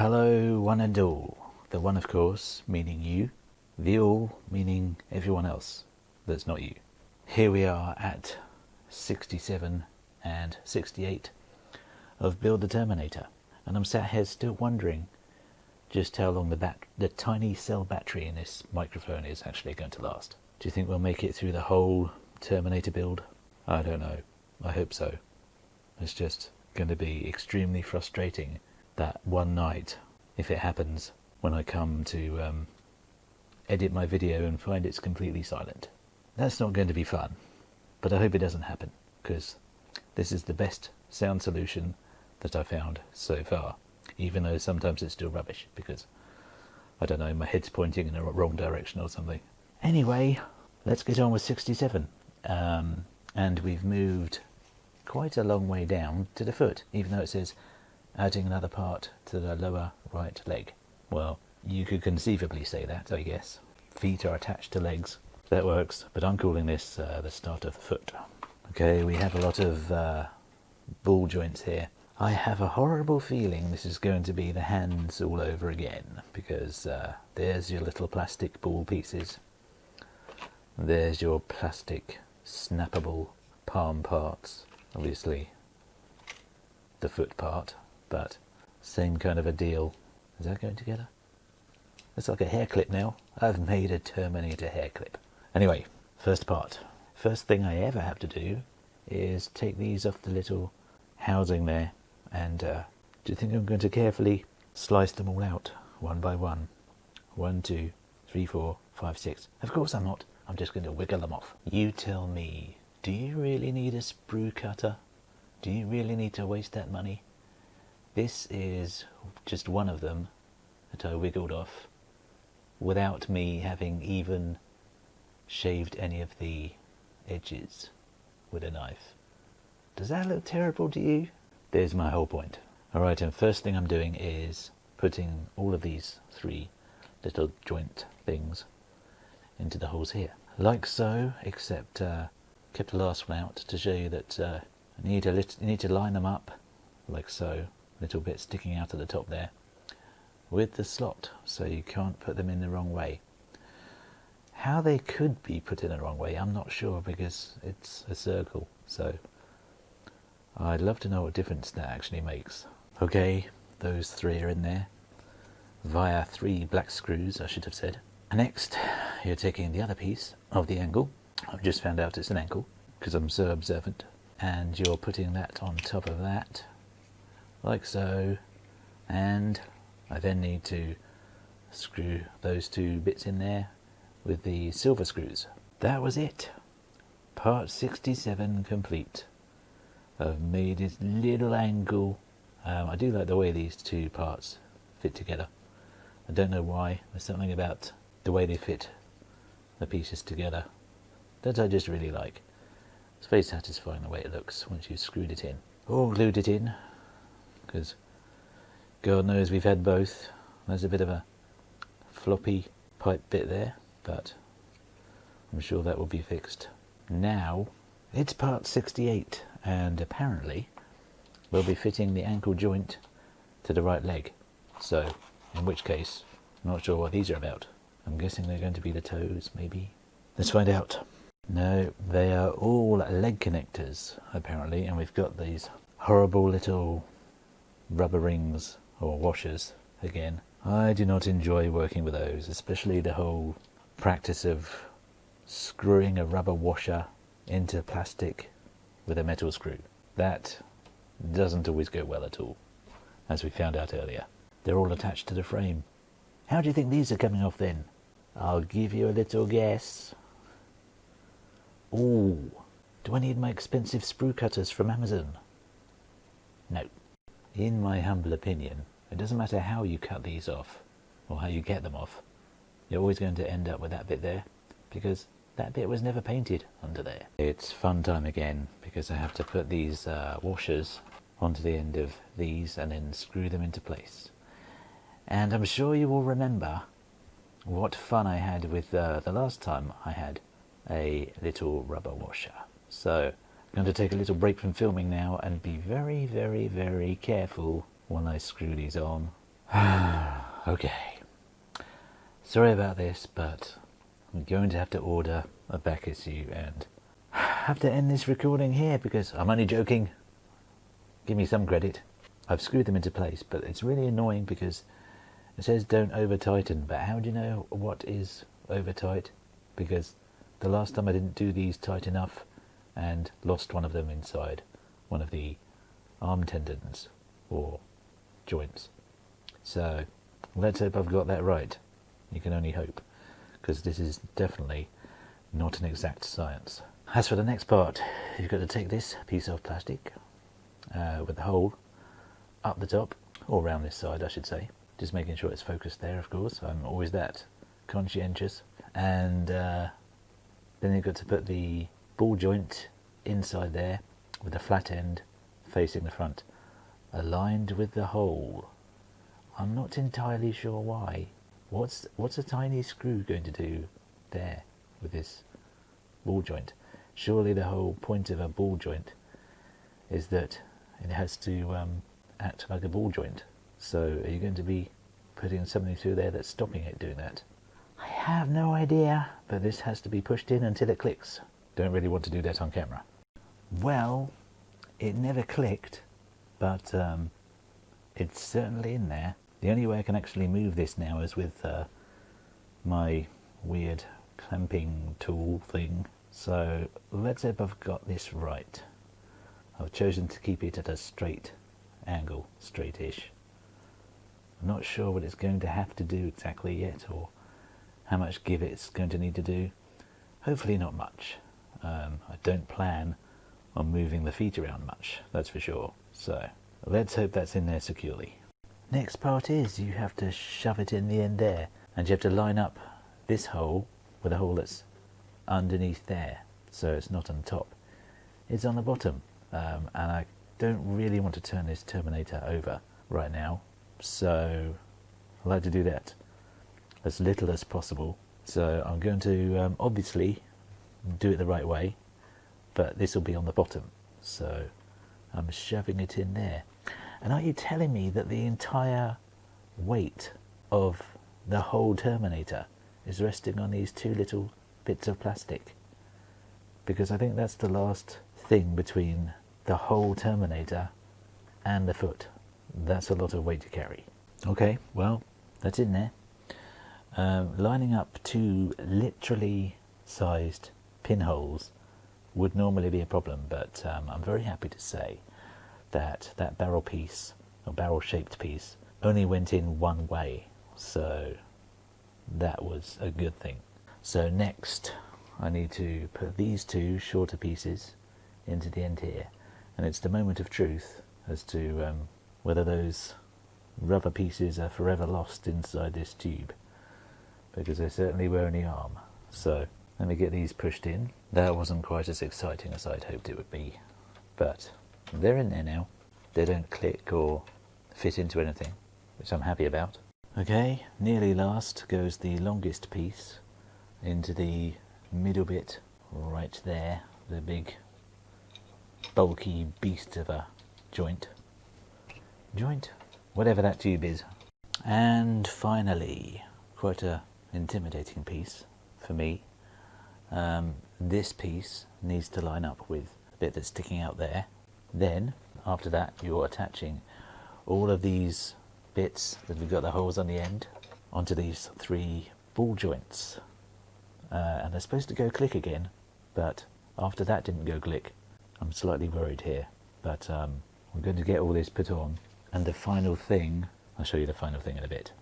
Hello one and all. The one of course meaning you, the all meaning everyone else that's not you. Here we are at 67 and 68 of Build the Terminator, and I'm sat here still wondering just how long the tiny cell battery in this microphone is actually going to last. Do you think we'll make it through the whole Terminator build? I don't know. I hope so. It's just going to be extremely frustrating that one night, if it happens, when I come to edit my video and find it's completely silent. That's not going to be fun, but I hope it doesn't happen, because this is the best sound solution that I've found so far, even though sometimes it's still rubbish, because, I don't know, my head's pointing in the wrong direction or something. Anyway, let's get on with 67. And we've moved quite a long way down to the foot, even though it says adding another part to the lower right leg. Well, you could conceivably say that, I guess. Feet are attached to legs. That works, but I'm calling this the start of the foot. Okay, we have a lot of ball joints here. I have a horrible feeling this is going to be the hands all over again, because there's your little plastic ball pieces. There's your plastic snappable palm parts. Obviously the foot part, but same kind of a deal. Is that going together? It's like a hair clip now. I've made a Terminator hair clip. Anyway, first part. First thing I ever have to do is take these off the little housing there, and do you think I'm going to carefully slice them all out one by one? 1, 2, 3, 4, 5, 6. Of course I'm not. I'm just going to wiggle them off. You tell me, do you really need a sprue cutter? Do you really need to waste that money? This is just one of them that I wiggled off without me having even shaved any of the edges with a knife. Does that look terrible to you? There's my whole point. Alright, and first thing I'm doing is putting all of these 3 little joint things into the holes here. Like so, except kept the last one out to show you that you need to line them up like so, a little bit sticking out at the top there, with the slot, so you can't put them in the wrong way. How they could be put in the wrong way, I'm not sure, because it's a circle, so I'd love to know what difference that actually makes. Okay, those 3 are in there, via 3 black screws, I should have said. Next, you're taking the other piece of the angle. I've just found out it's an angle, because I'm so observant. And you're putting that on top of that, like so. And I then need to screw those 2 bits in there with the silver screws. That was it. Part 67 complete. I've made this little angle. I do like the way these 2 parts fit together. I don't know why. There's something about the way they fit the pieces together that I just really like. It's very satisfying the way it looks once you've screwed it in. Or glued it in, because God knows we've had both. There's a bit of a floppy pipe bit there, but I'm sure that will be fixed. Now, it's part 68, and apparently we'll be fitting the ankle joint to the right leg. So, in which case, I'm not sure what these are about. I'm guessing they're going to be the toes, maybe. Let's find out. No, they are all leg connectors, apparently, and we've got these horrible little rubber rings, or washers, again. I do not enjoy working with those, especially the whole practice of screwing a rubber washer into plastic with a metal screw. That doesn't always go well at all, as we found out earlier. They're all attached to the frame. How do you think these are coming off then? I'll give you a little guess. Ooh, do I need my expensive sprue cutters from Amazon? No. In my humble opinion, it doesn't matter how you cut these off, or how you get them off, you're always going to end up with that bit there, because that bit was never painted under there. It's fun time again, because I have to put these washers onto the end of these and then screw them into place. And I'm sure you will remember what fun I had with the last time I had a little rubber washer. So I'm going to take a little break from filming now and be very, very, very careful when I screw these on. Okay, sorry about this, but I'm going to have to order a back issue and have to end this recording here because I'm only joking. Give me some credit. I've screwed them into place, but it's really annoying because it says don't over tighten, but how do you know what is over tight? Because the last time I didn't do these tight enough and lost one of them inside one of the arm tendons or joints. So let's hope I've got that right. You can only hope, because this is definitely not an exact science. As for the next part, you've got to take this piece of plastic with the hole up the top, or around this side I should say, just making sure it's focused there, of course. I'm always that conscientious. And then you've got to put the ball joint inside there with the flat end facing the front, aligned with the hole. I'm not entirely sure why. What's a tiny screw going to do there with this ball joint? Surely the whole point of a ball joint is that it has to act like a ball joint. So are you going to be putting something through there that's stopping it doing that? I have no idea, but this has to be pushed in until it clicks. Don't really want to do that on camera. Well, it never clicked, but it's certainly in there. The only way I can actually move this now is with my weird clamping tool thing. So let's hope I've got this right. I've chosen to keep it at a straight angle, straight-ish. I'm not sure what it's going to have to do exactly yet, or how much give it's going to need to do. Hopefully not much. I don't plan on moving the feet around much, that's for sure. So let's hope that's in there securely. Next part is you have to shove it in the end there, and you have to line up this hole with a hole that's underneath there, so it's not on top, it's on the bottom. And I don't really want to turn this Terminator over right now, so I like to do that as little as possible. So I'm going to obviously do it the right way, but this will be on the bottom, so I'm shoving it in there. And are you telling me that the entire weight of the whole Terminator is resting on these two little bits of plastic? Because I think that's the last thing between the whole Terminator and the foot. That's a lot of weight to carry. Okay, well, that's in there. Lining up two literally sized pinholes would normally be a problem, but I'm very happy to say that that barrel piece, or barrel shaped piece, only went in one way, so that was a good thing. So next I need to put these two shorter pieces into the end here, and it's the moment of truth as to whether those rubber pieces are forever lost inside this tube, because they certainly were in the arm. So let me get these pushed in. That wasn't quite as exciting as I'd hoped it would be, but they're in there now. They don't click or fit into anything, which I'm happy about. Okay, nearly last goes the longest piece into the middle bit right there, the big bulky beast of a joint, whatever that tube is. And finally, quite a intimidating piece for me. This piece needs to line up with the bit that's sticking out there. Then after that you're attaching all of these bits that we've got the holes on the end onto these three ball joints, and they're supposed to go click again, but after that didn't go click. I'm slightly worried here, but I'm going to get all this put on, and the final thing, I'll show you the final thing in a bit.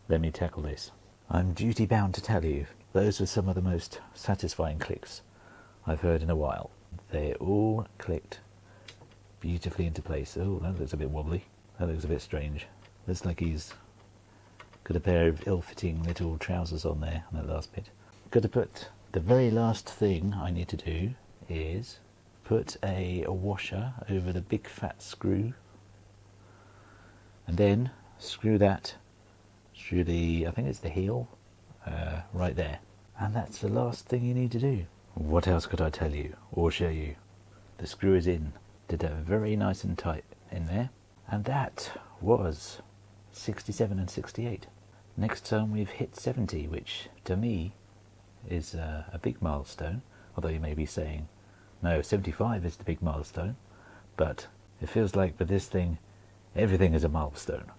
Let me tackle this. I'm duty bound to tell you, those were some of the most satisfying clicks I've heard in a while. They all clicked beautifully into place. Oh, that looks a bit wobbly. That looks a bit strange. Looks like he's got a pair of ill-fitting little trousers on there on that last bit. Got to put, the very last thing I need to do is put a washer over the big fat screw, and then screw that through the, I think it's the heel, right there. And that's the last thing you need to do. What else could I tell you or show you? The screw is in. Did that very nice and tight in there. And that was 67 and 68. Next time we've hit 70, which to me is a big milestone, although you may be saying, no, 75 is the big milestone, but it feels like with this thing, everything is a milestone,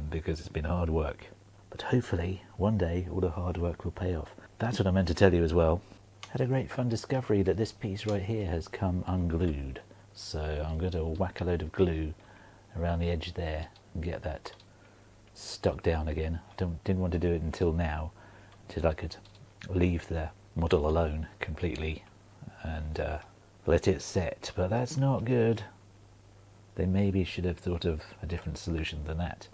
because it's been hard work. But hopefully, one day, all the hard work will pay off. That's what I meant to tell you as well. Had a great fun discovery that this piece right here has come unglued. So I'm going to whack a load of glue around the edge there and get that stuck down again. Didn't want to do it until now, until I could leave the model alone completely and let it set. But that's not good. They maybe should have thought of a different solution than that.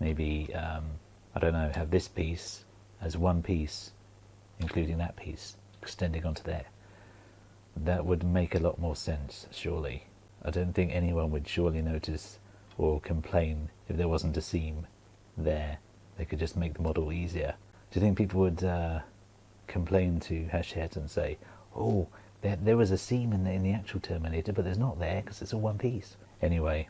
Maybe, I don't know, have this piece as one piece, including that piece, extending onto there. That would make a lot more sense, surely. I don't think anyone would surely notice or complain if there wasn't a seam there. They could just make the model easier. Do you think people would complain to Hachette and say, oh, there was a seam in the actual Terminator, but there's not there because it's all one piece? Anyway,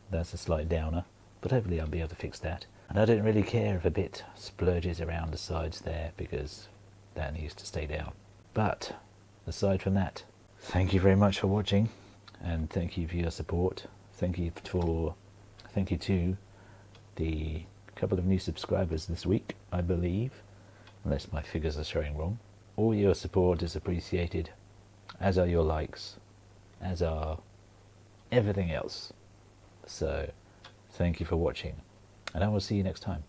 that's a slight downer, but hopefully I'll be able to fix that. And I don't really care if a bit splurges around the sides there, because that needs to stay down. But aside from that, thank you very much for watching, and thank you for your support. Thank you to the couple of new subscribers this week, I believe, unless my figures are showing wrong. All your support is appreciated, as are your likes, as are everything else. So thank you for watching, and I will see you next time.